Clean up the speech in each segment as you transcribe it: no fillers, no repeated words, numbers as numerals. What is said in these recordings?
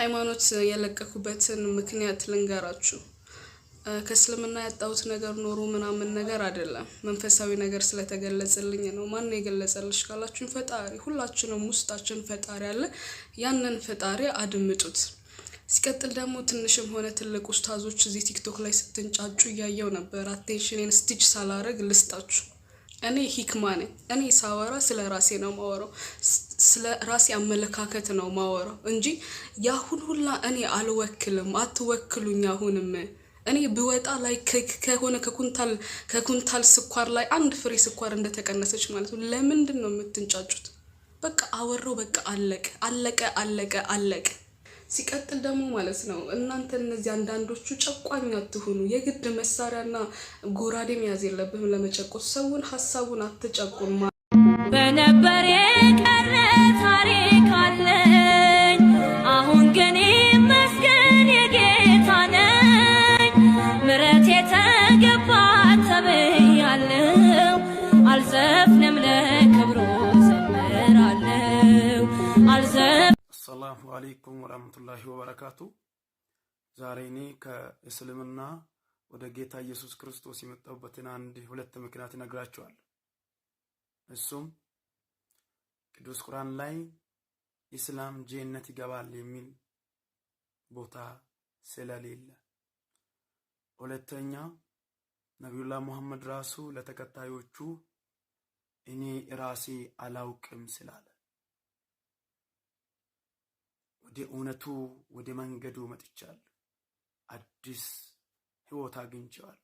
ሃይማኖት የለቀኩበትን ምክንያት ልንገራችሁ። ከእስልምና ያጣሁት ነገር ኖሮ ምናምን ነገር አይደለም። መንፈሳዊ ነገር ስለተገለጸልኝ ነው። ማን ነው የገለጸልሽ ካላችሁኝ ፈጣሪ። ሁላችንም ውስጣችን ፈጣሪ አለ። ያንን ፈጣሪ አድምጡት። ሲቀጥል ደግሞ ትንሽም ሆነ ትልቅ ኡስታዞች እዚህ ቲክቶክ ላይ ስትንጫጩ እያየው ነበር። አቴንሽኔን ስቲች ሳላረግ ልስጣችሁ። እኔ ሂክማ ነኝ። እኔ ሳወራ ስለ ራሴ ነው ማወራው፣ ስለ ራሴ አመለካከት ነው ማወራው እንጂ ያሁን ሁላ እኔ አልወክልም። አትወክሉኝ። አሁንም እኔ ብወጣ ላይ ከሆነ ከኩንታል ስኳር ላይ አንድ ፍሬ ስኳር እንደተቀነሰች ማለት ነው። ለምንድን ነው የምትንጫጩት? በቃ አወራው፣ በቃ አለቀ። ሲቀጥል ደግሞ ማለት ነው እናንተ እነዚህ አንዳንዶቹ ጨቋኝ አትሁኑ። የግድ መሳሪያና ጎራዴ መያዝ የለብህም ለመጨቆስ። ሰውን ሐሳቡን አትጨቁን። በነበር የቀረ ታሪክ አለኝ፣ አሁን ግን መስገን የጌታ ነኝ። ምሕረት የተገባ ተብያለሁ፣ አልዘፍንም ለክብሩ ዘምራለሁ። አሰላሙ አለይኩም ወራህመቱላሂ ወበረካቱ። ዛሬ እኔ ከእስልምና ወደ ጌታ ኢየሱስ ክርስቶስ የመጣሁበትን ሁለት ምክንያት እነግራችኋለሁ። እሱም ቅዱስ ቁርአን ላይ ኢስላም ጀነት ይገባል የሚል ቦታ ስለሌለ፣ ሁለተኛ ነብዩላህ መሐመድ ራሱ ለተከታዮቹ እኔ ራሴ አላውቅም ስላለ ወደ እውነቱ ወደ መንገዱ መጥቻለሁ። አዲስ ህይወት አግኝቻለሁ።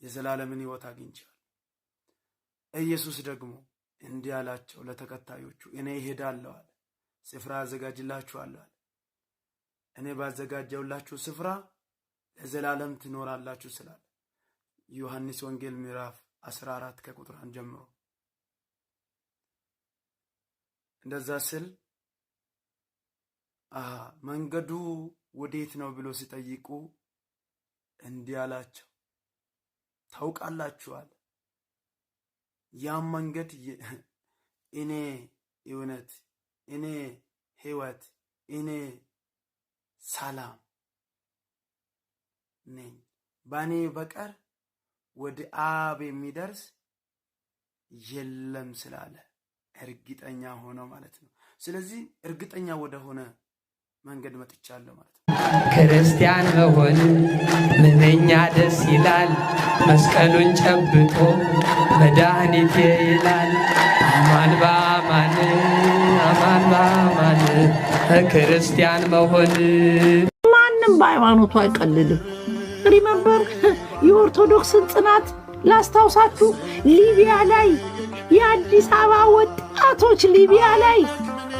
የዘላለምን ህይወት አግኝቻለሁ። ኢየሱስ ደግሞ እንዲህ አላቸው ለተከታዮቹ፣ እኔ እሄዳለሁ አለ፣ ስፍራ አዘጋጅላችኋለሁ አለ። እኔ ባዘጋጀውላችሁ ስፍራ ለዘላለም ትኖራላችሁ ስላለ ዮሐንስ ወንጌል ምዕራፍ 14 ከቁጥር 1 ጀምሮ እንደዛ ስል መንገዱ ወዴት ነው ብሎ ሲጠይቁ እንዲህ አላቸው፣ ታውቃላችሁ አለ። ያም መንገድ እኔ እውነት፣ እኔ ህይወት፣ እኔ ሰላም ነኝ። በእኔ በቀር ወደ አብ የሚደርስ የለም ስላለ እርግጠኛ ሆነው ማለት ነው። ስለዚህ እርግጠኛ ወደ ሆነ መንገድ መጥቻለሁ ማለት ነው። ክርስቲያን መሆን ምንኛ ደስ ይላል፣ መስቀሉን ጨብጦ መድኃኒቴ ይላል። አማን በአማን ክርስቲያን መሆን። ማንም በሃይማኖቱ አይቀልድም። ሪመምበር የኦርቶዶክስን ጽናት ላስታውሳችሁ። ሊቢያ ላይ የአዲስ አበባ ወጣቶች ሊቢያ ላይ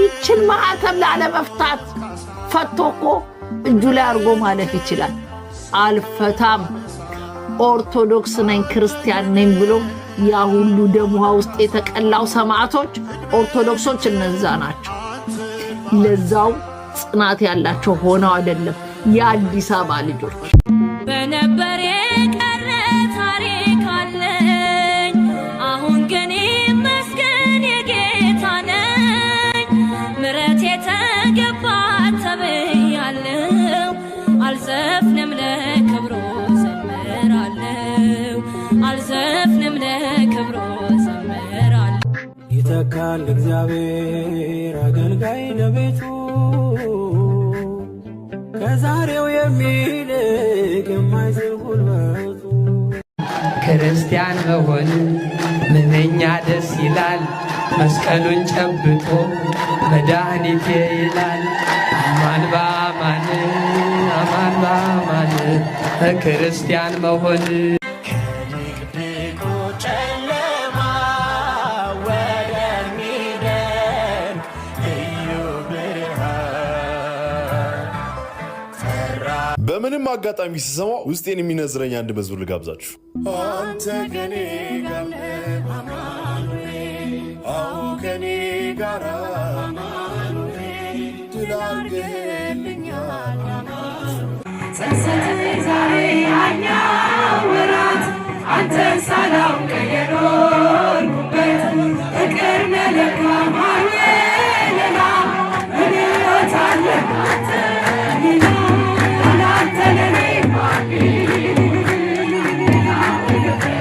ይችን ማዕተብ ላለመፍታት ፈቶ እኮ እጁ ላይ አድርጎ ማለፍ ይችላል። አልፈታም ኦርቶዶክስ ነኝ ክርስቲያን ነኝ ብሎ ያ ሁሉ ደም ውሃ ውስጥ የተቀላው ሰማዕቶች ኦርቶዶክሶች እነዛ ናቸው። ለዛው ጽናት ያላቸው ሆነው አይደለም የአዲስ አበባ ልጆች። በነበር የቀረ ታሪክ አለኝ፣ አሁን ግን መስገን የጌታ ነኝ። ምሕረት የተገባ ተብያለሁ፣ አልዘፍንም ለክብሩ ዘምራለሁ። አልዘፍንም ለክብሩ ዘምራለሁ። ይተካል እግዚአብሔር አገልጋይ ለቤቱ ከዛሬው የሚልቅ የማይዝል ጉልበቱ። ክርስቲያን መሆን ምንኛ ደስ ይላል፣ መስቀሉን ጨብጦ መድኃኒቴ ይላል። አማን በአማን ክርስቲያን መሆን። በምንም አጋጣሚ ሲሰማው ውስጤን የሚነዝረኝ አንድ መዝሙር ልጋብዛችሁ። አንተ ከኔ ጋር አማኑኤል፣ አዎ ከኔ ጋር አማኑኤል፣ ድል አድርገህልኛል ጸጸት ዛሬ ያኛ ወራት አንተን ሳላውቅ የኖርኩበት ፍቅር መለካ ማኑኤልና ምን ሕይወት አለ አንተ ተገፈ